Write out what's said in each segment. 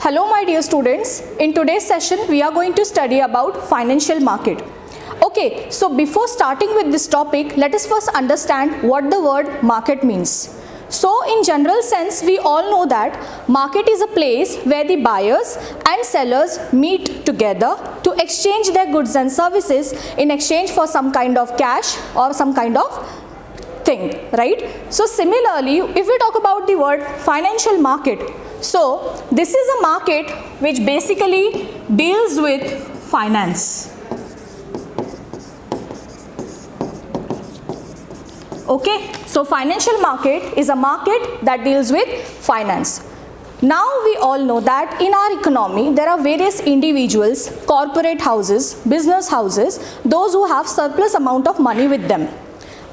Hello my dear students, in today's session we are going to study about financial market. Okay, so before starting with this topic, let us first understand what the word market means. So in general sense, we all know that market is a place where the buyers and sellers meet together to exchange their goods and services in exchange for some kind of cash or some kind of thing, right? So similarly, if we talk about the word financial market, so this is a market which basically deals with finance. Okay, so financial market is a market that deals with finance. Now we all know that in our economy there are various individuals, corporate houses, business houses, those who have surplus amount of money with them.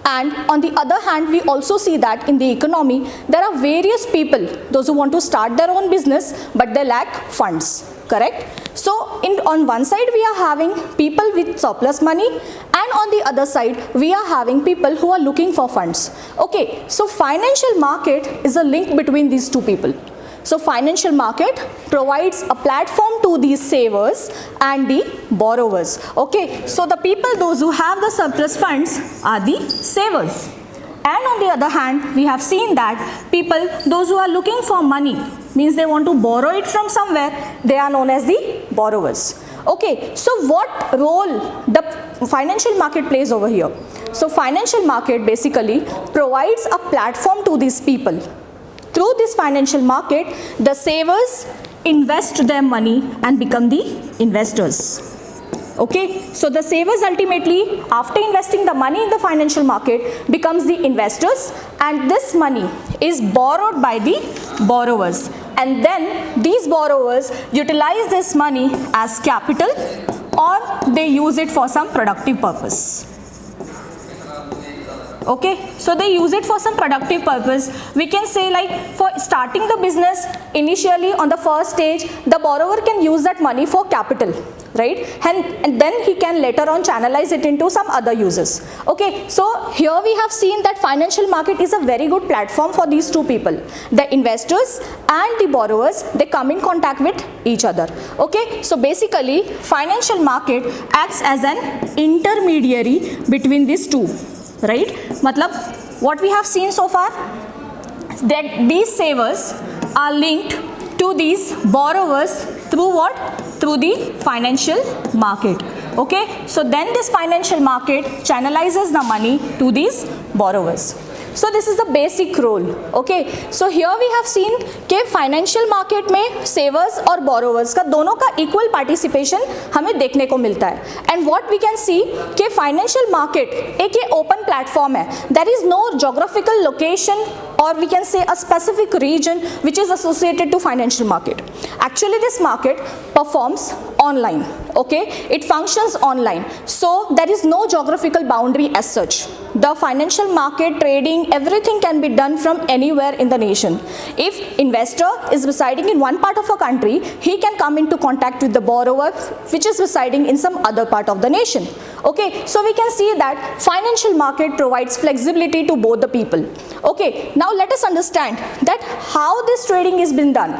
And on the other hand, we also see that in the economy there are various people, those who want to start their own business but they lack funds, correct? So on one side we are having people with surplus money, and on the other side we are having people who are looking for funds. Okay, so financial market is a link between these two people. So financial market provides a platform to these savers and the borrowers. Okay, so the people, those who have the surplus funds, are the savers. And on the other hand, we have seen that people, those who are looking for money, means they want to borrow it from somewhere, they are known as the borrowers. Okay, so what role the financial market plays over here? So financial market basically provides a platform to these people. Through this financial market, the savers invest their money and become the investors. Okay, so the savers ultimately, after investing the money in the financial market, becomes the investors, and this money is borrowed by the borrowers. And then these borrowers utilize this money as capital, or they use it for some productive purpose. Okay, so they use it for some productive purpose. We can say, like, for starting the business, initially on the first stage, the borrower can use that money for capital, right? And then he can later on channelize it into some other uses. Okay, so here we have seen that financial market is a very good platform for these two people. The investors and the borrowers, they come in contact with each other. Okay, so basically financial market acts as an intermediary between these two. Right? Matlab, what we have seen so far, that these savers are linked to these borrowers through what? Through the financial market. Okay, so then this financial market channelizes the money to these borrowers. So this is the basic role. Okay, so here we have seen कि financial market में सेवर्स और borrowers का दोनों का equal participation हमें देखने को मिलता है. And what we can see कि फाइनेंशियल मार्केट एक ये ओपन प्लेटफॉर्म है. There is no geographical location or we can say a specific region which is associated to financial market. Actually this market performs online. Okay, it functions online, so there is no geographical boundary as such. The financial market, trading, everything can be done from anywhere in the nation. If investor is residing in one part of a country, he can come into contact with the borrower which is residing in some other part of the nation. Okay, so we can see that financial market provides flexibility to both the people. Okay, now let us understand that how this trading is being done.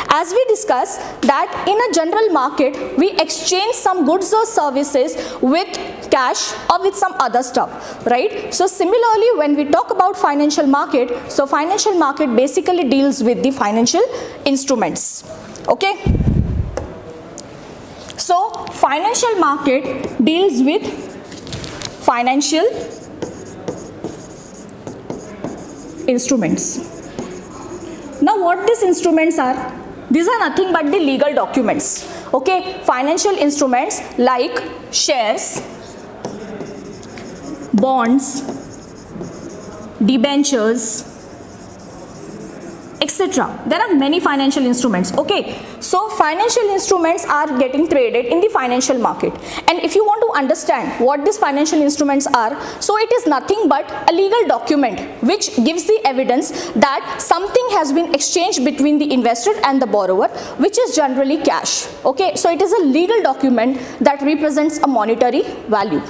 As we discussed that in a general market, we exchange some goods or services with cash or with some other stuff, right? So similarly, when we talk about financial market, so financial market basically deals with the financial instruments. Okay, so financial market deals with financial instruments. Now what these instruments are? These are nothing but the legal documents. Okay, financial instruments like shares, bonds, debentures, etc. There are many financial instruments. Okay, so financial instruments are getting traded in the financial market, and if you want to understand what these financial instruments are, so it is nothing but a legal document which gives the evidence that something has been exchanged between the investor and the borrower, which is generally cash. Okay, so it is a legal document that represents a monetary value.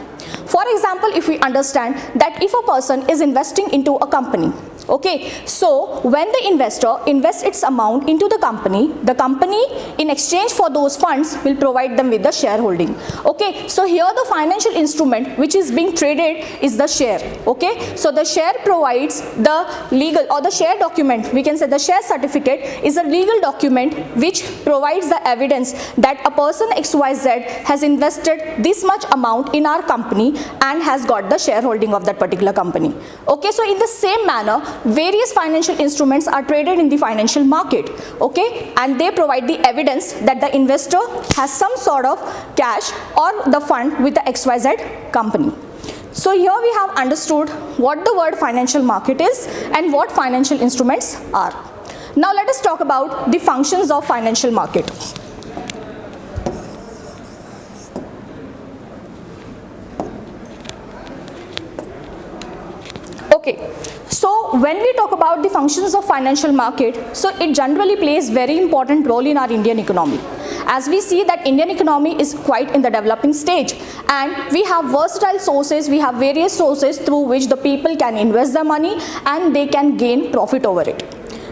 For example, if we understand that if a person is investing into a company, Okay, so when the investor invests its amount into the company in exchange for those funds will provide them with the shareholding. Okay, so here the financial instrument which is being traded is the share. Okay, so the share provides the legal, or the share document, we can say the share certificate is a legal document which provides the evidence that a person XYZ has invested this much amount in our company and has got the shareholding of that particular company. Okay, so in the same manner, various financial instruments are traded in the financial market, okay, and they provide the evidence that the investor has some sort of cash or the fund with the XYZ company. So here we have understood what the word financial market is and what financial instruments are. Now let us talk about the functions of financial market. Okay, so when we talk about the functions of financial market, so it generally plays very important role in our Indian economy. As we see that Indian economy is quite in the developing stage, and we have versatile sources, we have various sources through which the people can invest their money and they can gain profit over it.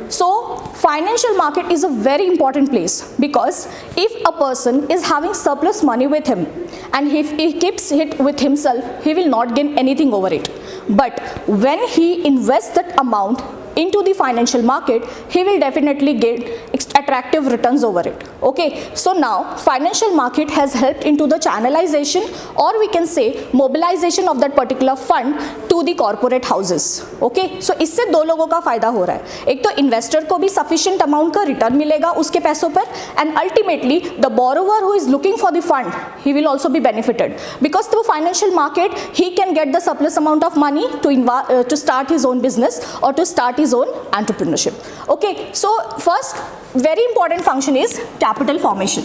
So financial market is a very important place, because if a person is having surplus money with him and if he keeps it with himself, he will not gain anything over it. But when he invests that amount into the financial market, he will definitely get attractive returns over it. Okay, so now financial market has helped into the channelization, or we can say mobilization of that particular fund to the corporate houses. Okay, so इससे दो लोगों का फायदा हो रहा है, एक तो इन्वेस्टर को भी sufficient amount का रिटर्न मिलेगा उसके पैसों पर, and ultimately the borrower who is looking for the fund, he will also be benefited, because through financial market he can get the surplus amount of money to start his own business or to start his own entrepreneurship. Okay, so first very important function is capital formation.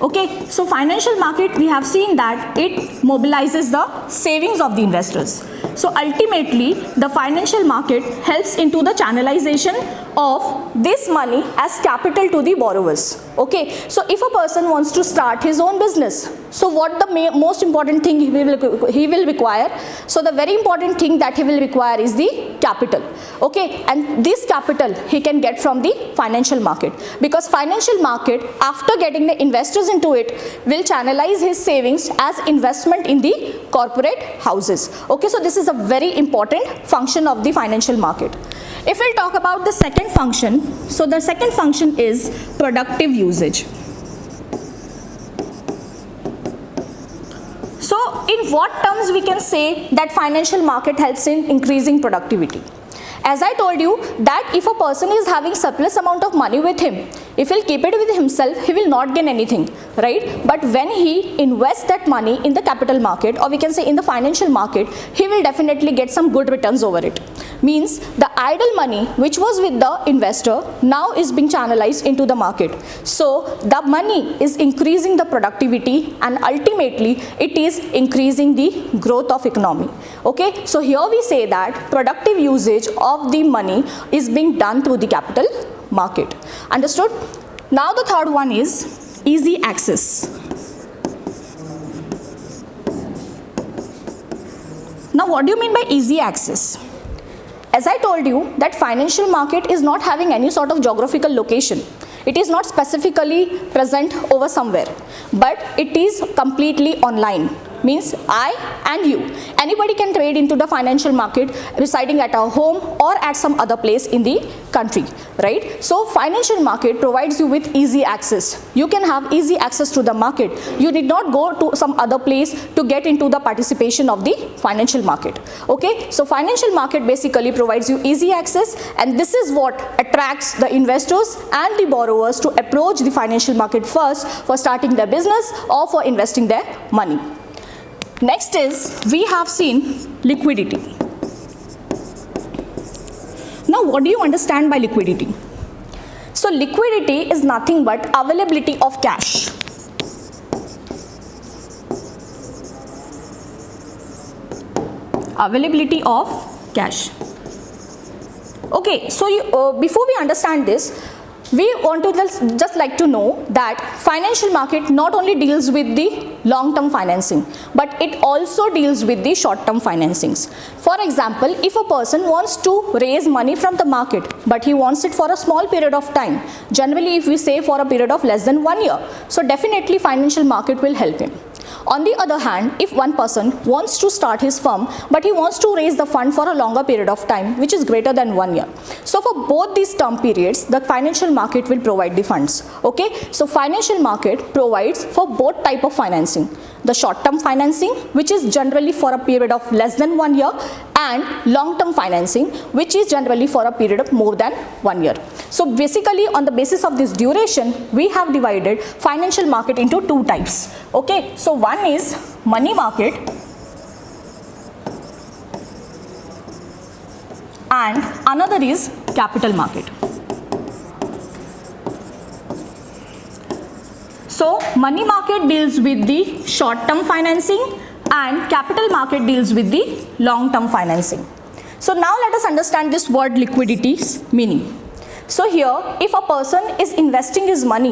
Okay, so financial market, we have seen that it mobilizes the savings of the investors. So ultimately the financial market helps into the channelization of this money as capital to the borrowers. Okay, so if a person wants to start his own business, so what the most important thing he will require? So the very important thing that he will require is the capital. Okay, and this capital he can get from the financial market, because financial market, after getting the investors into it, will channelize his savings as investment in the corporate houses. Okay, so this is a very important function of the financial market. If we'll talk about the second function, so the second function is productive usage. So in what terms we can say that financial market helps in increasing productivity? As I told you that if a person is having surplus amount of money with him, if he'll keep it with himself, he will not gain anything, right? But when he invests that money in the capital market, or we can say in the financial market, he will definitely get some good returns over it. Means the idle money which was with the investor now is being channelized into the market. So the money is increasing the productivity, and ultimately it is increasing the growth of economy. Okay, so here we say that productive usage of the money is being done through the capital market. Understood? Now the third one is easy access. Now what do you mean by easy access? As I told you that financial market is not having any sort of geographical location. It is not specifically present over somewhere, but it is completely online. Means I and you, anybody can trade into the financial market residing at our home or at some other place in the country, right? So financial market provides you with easy access. You can have easy access to the market. You need not go to some other place to get into the participation of the financial market. Okay, so financial market basically provides you easy access, and this is what attracts the investors and the borrowers to approach the financial market first for starting their business or for investing their money. Next is, we have seen liquidity. Now what do you understand by liquidity? So liquidity is nothing but availability of cash. Availability of cash. Okay, so before we understand this, we want to just like to know that financial market not only deals with the long-term financing, but it also deals with the short-term financings. For example, if a person wants to raise money from the market, but he wants it for a small period of time, generally if we say for a period of less than 1 year, so definitely financial market will help him. On the other hand, if one person wants to start his firm, but he wants to raise the fund for a longer period of time, which is greater than 1 year. So for both these term periods, the financial market will provide the funds. Okay, so financial market provides for both type of financing. The short-term financing, which is generally for a period of less than 1 year, and long-term financing, which is generally for a period of more than 1 year. So basically, on the basis of this duration, we have divided financial market into two types. Okay, so one is money market and another is capital market. So money market deals with the short-term financing and capital market deals with the long-term financing. So now let us understand this word liquidity's meaning. So here, if a person is investing his money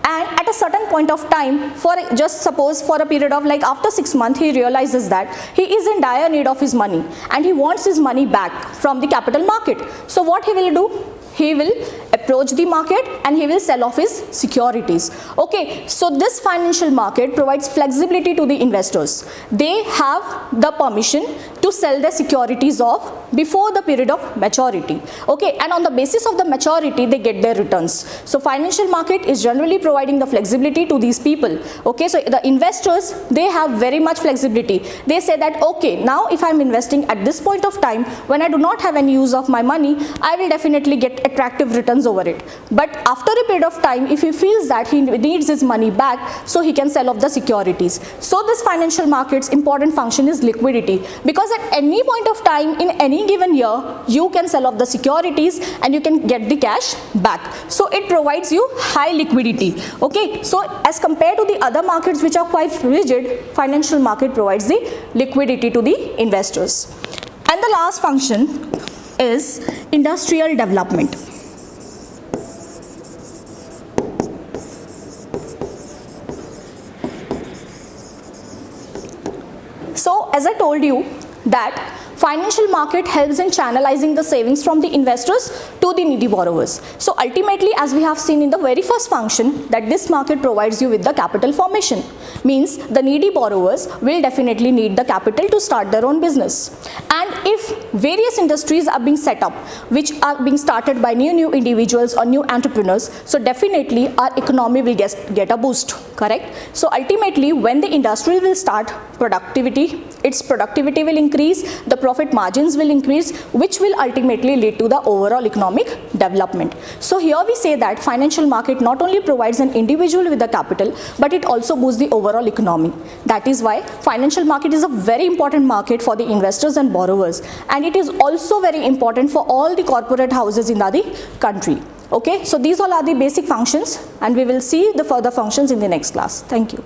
and at a certain point of time, for just suppose for a period of like after 6 months, he realizes that he is in dire need of his money and he wants his money back from the capital market. So what he will do? He will approach the market and he will sell off his securities. Okay, so this financial market provides flexibility to the investors. They have the permission to sell their securities off before the period of maturity. Okay, and on the basis of the maturity, they get their returns. So financial market is generally providing the flexibility to these people. Okay, so the investors, they have very much flexibility. They say that, okay, now if I'm investing at this point of time, when I do not have any use of my money, I will definitely get attractive returns over it. But after a period of time, if he feels that he needs his money back, so he can sell off the securities. So this financial market's important function is liquidity, because at any point of time in any given year, you can sell off the securities and you can get the cash back. So it provides you high liquidity. Okay, so as compared to the other markets which are quite rigid, financial market provides the liquidity to the investors. And the last function is industrial development. So as I told you that financial market helps in channelizing the savings from the investors to the needy borrowers. So ultimately, as we have seen in the very first function, that this market provides you with the capital formation. Means the needy borrowers will definitely need the capital to start their own business. And if various industries are being set up, which are being started by new individuals or new entrepreneurs, so definitely our economy will get a boost, correct? So ultimately, when the industry will start, its productivity will increase, the profit margins will increase, which will ultimately lead to the overall economic development. So here we say that financial market not only provides an individual with the capital, but it also boosts the overall economy. That is why financial market is a very important market for the investors and borrowers, and it is also very important for all the corporate houses in the country. Okay, so these all are the basic functions, and we will see the further functions in the next class. Thank you.